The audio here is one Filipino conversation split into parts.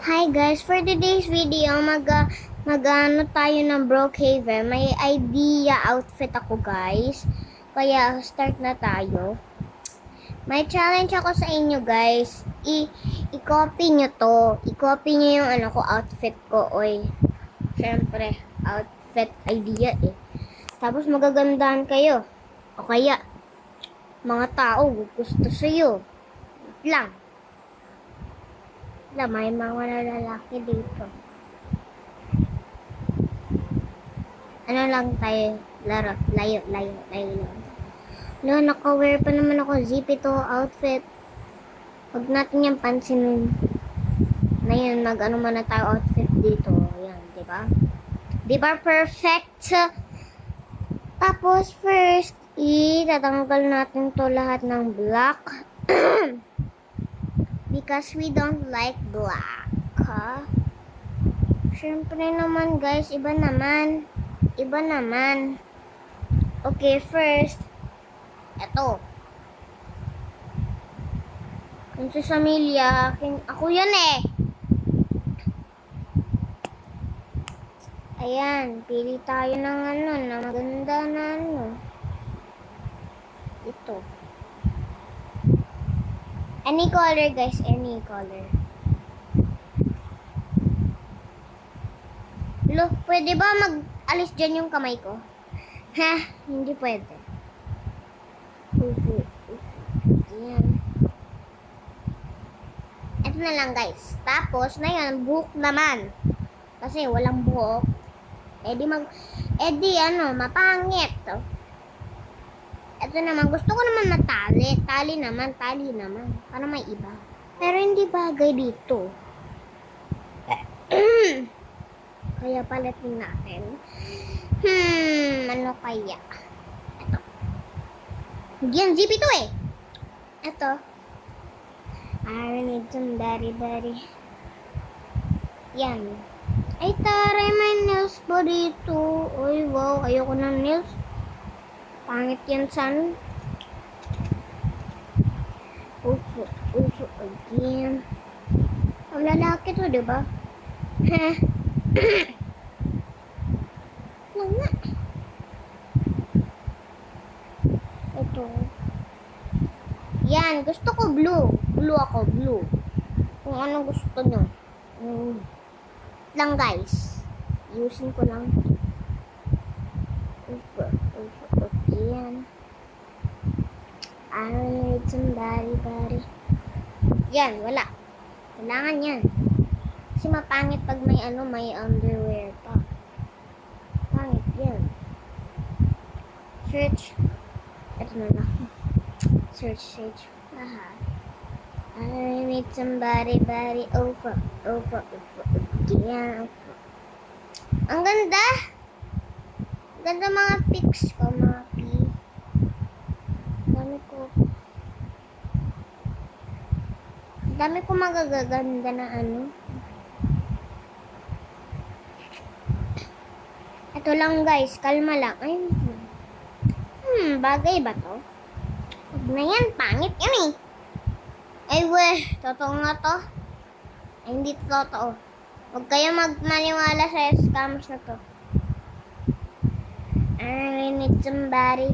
Hi guys, for today's video, mag-ano tayo ng Brookhaven. May idea outfit ako guys. Kaya start na tayo. May challenge ako sa inyo guys. I-copy nyo to. I-copy nyo yung outfit ko. Oy, syempre, outfit idea eh. Tapos magagandahan kayo. O kaya, mga tao gusto sa'yo. Wait lang. May mga lalaki dito. Ano lang tayo? Laro. Layo. Naka-wear pa naman ako. Zippy to outfit. Huwag natin yung pansinin. Na yun, mag-ano muna tayo outfit dito. Ayan, diba? Diba perfect? Tapos first, itatanggal natin to lahat ng black. Because we don't like black. Huh? Siyempre naman guys, iba naman. Okay, first, eto. Kung sa Samilya, ako yan eh. Ayan, pili tayo ng na maganda na Ito. Any color guys, any color. Look, pwede ba mag-alis dyan yung kamay ko? Ha? Hindi pwede. Yan. Ito na lang guys. Tapos, na yan, buhok naman. Kasi walang buhok. Mapangit. Ito naman, gusto ko naman matali. Tali naman. Para may iba. Pero hindi bagay dito. Kaya palatin natin. Ano kaya? Ito. Yan, zippy to eh. Ito. I need some daddy. Yan. Ay, taray, may nails ba dito? Uy, wow, ayoko ng nails. Pangit yan, san? Uso again. Ang lalaki to, diba? Nga. Ito. Yan, gusto ko blue. Blue. Kung anong gusto nyo. Lang guys. Using ko lang. Yan. I need some body. Yan, wala. Kailangan yan. Kasi mapangit pag may underwear pa. Pangit yan. Search. Ito na lang. Search. Aha. I need some body. Over. Yan. Ang ganda. Ganda mga pics ko, mga dami ko magaganda na Ito lang guys, kalma lang. Ay, bagay ba to? Huwag na yan, pangit yan eh. Ay weh, totoo nga to? Ay, hindi to totoo. Huwag kayo magmaniwala sa scams na to. I need some body.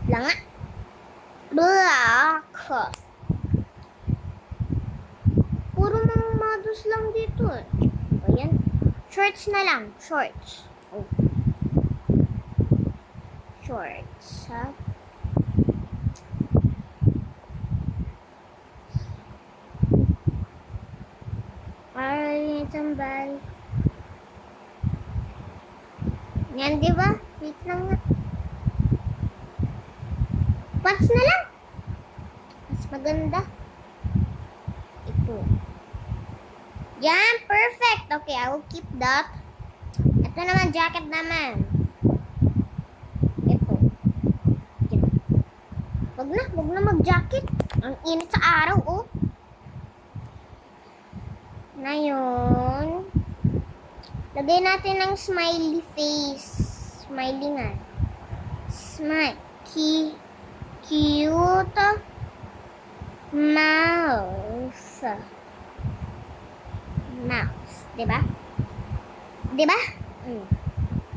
Langa. Black. Puro mga models lang dito eh. O yan. Shorts na lang. Shorts. Oh. Shorts, ha? I need some body. Yan, diba? Wait lang nga. Pants na lang. Mas maganda. Ito. Yan, perfect. Okay, I will keep that. Ito naman, jacket naman. Ito. Wag na mag-jacket. Ang init sa araw, oh. Ngayon, lagay natin ng smiley face. Smiley nga. Cute mouth. mouse. Diba? Diba?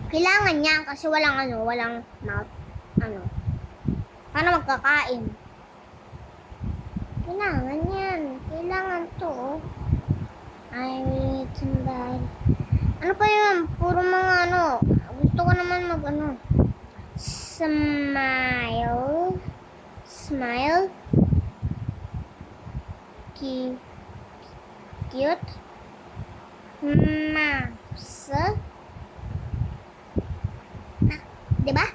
Kailangan niya kasi walang mouth. Paano magkakain? Kailangan yan. Kailangan to. I need somebody. Ano pa yun? Puro mga Gusto ko naman smile. Smile. Cute. Mouse. Diba?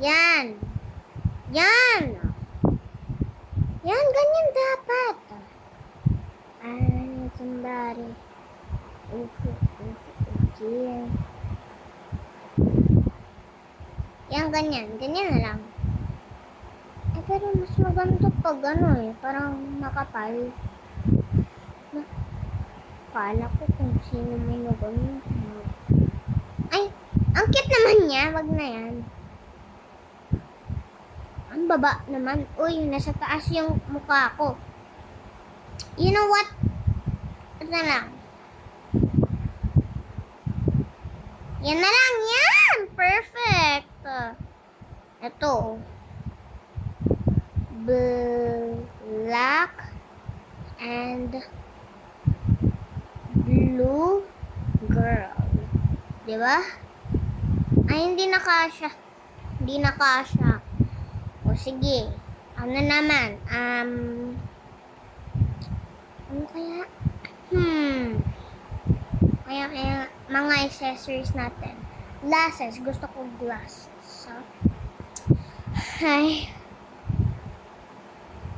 Yan. Yan, ganyan dapat. I need somebody. Yan, ganyan. Ganyan na lang. Pero mas maganda pag parang makapal. Kala ko kung sino may ganyan. Ay, ang cute naman niya. Wag na yan. Ang baba naman. Uy, nasa taas yung mukha ko. You know what? Ito na lang. Yan na lang. Yan! Perfect. Ito. Black and blue girl. Diba? Ay, hindi na kasya. Hindi na kasya. O, sige. Ano naman? Ano kaya? Kaya mga accessories natin. Glasses. Gusto ko glasses. So, ay.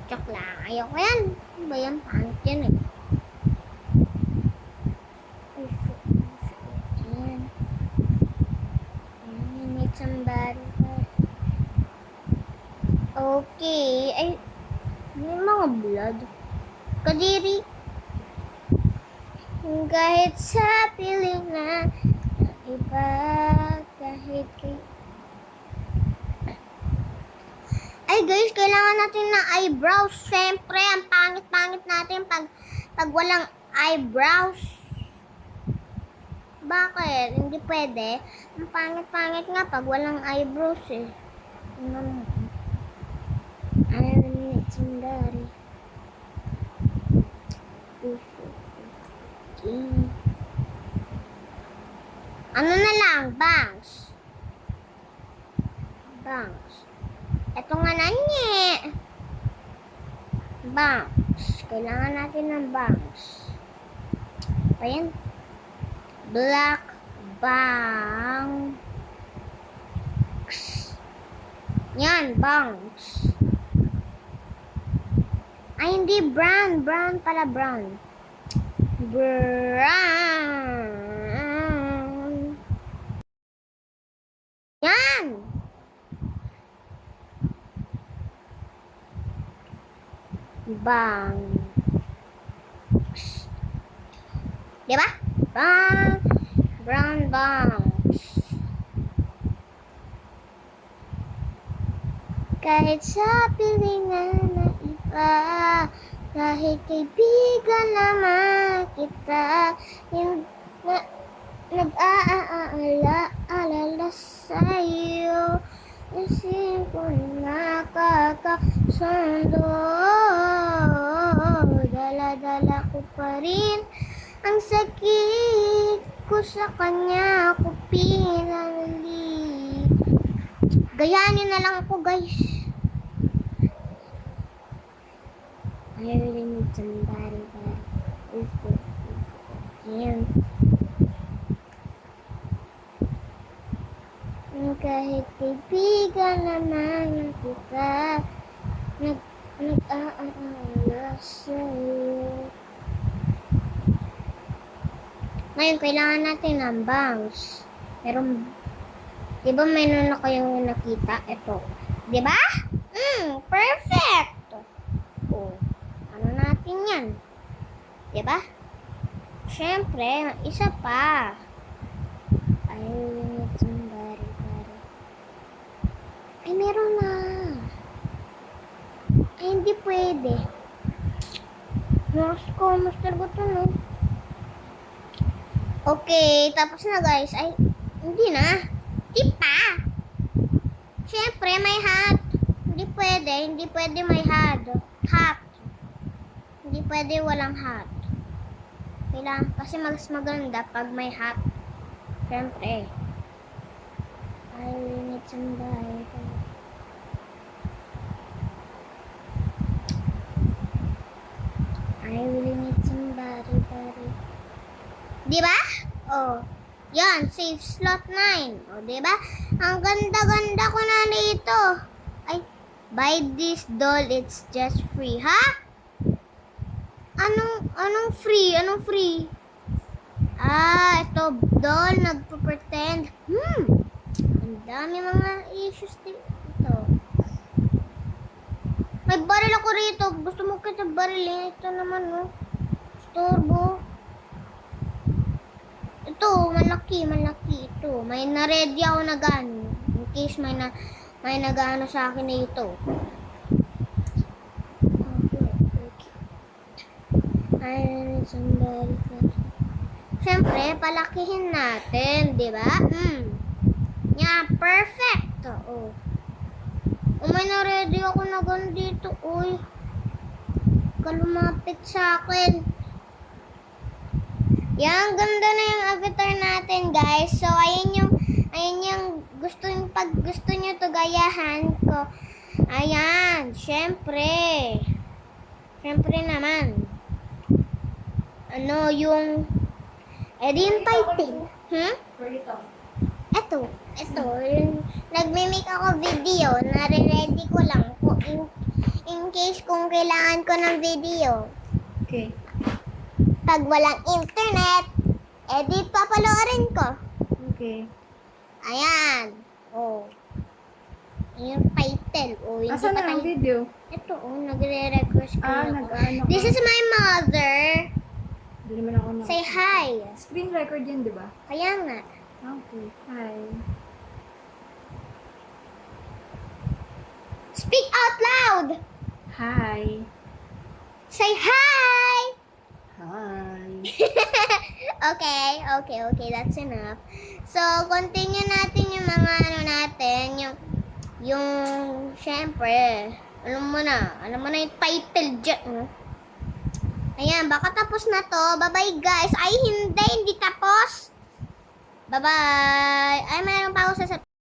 Joke lang. Ayoko yan. Ano ba yan? Pangit yan eh. Somebody. Okay. Ay, may mga blood. Kadiri. Kahit sa piling na iba, kahit kay... Ay guys, kailangan natin ng eyebrows. Siyempre, ang pangit-pangit natin pag walang eyebrows. Bakit? Hindi pwede. Ang pangit-pangit nga pag walang eyebrows eh. I need somebody. Ano na lang? Bangs. Ito nga na niya. Bangs. Kailangan natin ng bangs. Ayan. Black bangs. Yan, bangs. Ay, hindi brown. Brown pala, brown. Brown. Yan. Bangs. Diba? Brown bangs. Kahit sa pilingan na iba, kahit kaibigan naman kita, nag-aalala sa'yo, isip ko nakakasundo. Dala-dala ko pa rin ang sakit ko sa kanya, ako pinali. Gayanin na lang ako, guys. I really need somebody that is again. Kahit kaibigan naman kita, nag-aalala sa'yo. Ngayon, kailangan natin ng bangs. Pero, di ba mayroon na kayong nakita? Ito. Di ba? Perfect! Oh, ano natin yan? Di ba? Siyempre, isa pa. I need somebody. Ay, meron na. Ay, hindi pwede. Mas ko, mas talaga ito, no? Okay, tapos na guys. Ay, hindi na. Di pa. Siyempre, may hat. Hindi pwede may hat. Hat. Hindi pwede walang hat. Kailangan, kasi mas maganda pag may hat. Siyempre. I will need somebody. I really need somebody. Di ba? Oh. Yan, save slot 9. O, di ba? Ang ganda-ganda ko na dito. Ay, buy this doll, it's just free. Ha? Anong free? Anong free? Ah, ito, doll, nagpo-pretend. Ang dami mga issues dito. May baril ako rito. Gusto mo kita barilin? Ito naman, no? Storbo. Ito, malaki ito. May na-ready ako na gun. In case may nag-ano sa akin na ito. Okay. I need somebody. Siyempre, palakihin natin, di ba? Yeah, perfect. Oh. May na-ready ako na gun dito. Uy. Kalumapit sa akin. Yan, ganda na yung avatar natin, guys. So, ayan yung gusto nyo to gayahan ko. Ayan, syempre. Syempre naman. Ano, yung yung title. Ito. Yung nagme-make ako video. Nare-ready ko lang po in case kung kailangan ko ng video. Okay. Pag walang internet, edit papanoorin ko. Okay. Ayan. Oh. Yung title. Oh, hindi Asan pa na ang tayo. video? Ito, nagre-request ko na ako. nag-ano This is my mother. Hindi naman ako na. Say hi. Screen record yan, di ba? Kaya nga. Okay. Hi. Speak out loud. Hi. Say hi. Hi. Okay, that's enough. So, continue natin yung mga ano natin, yung syempre, alam mo na yung title dyan, no? Ayan, baka tapos na to. Bye-bye, guys. Ay, hindi tapos. Bye-bye. Ay, mayroon pa ako sa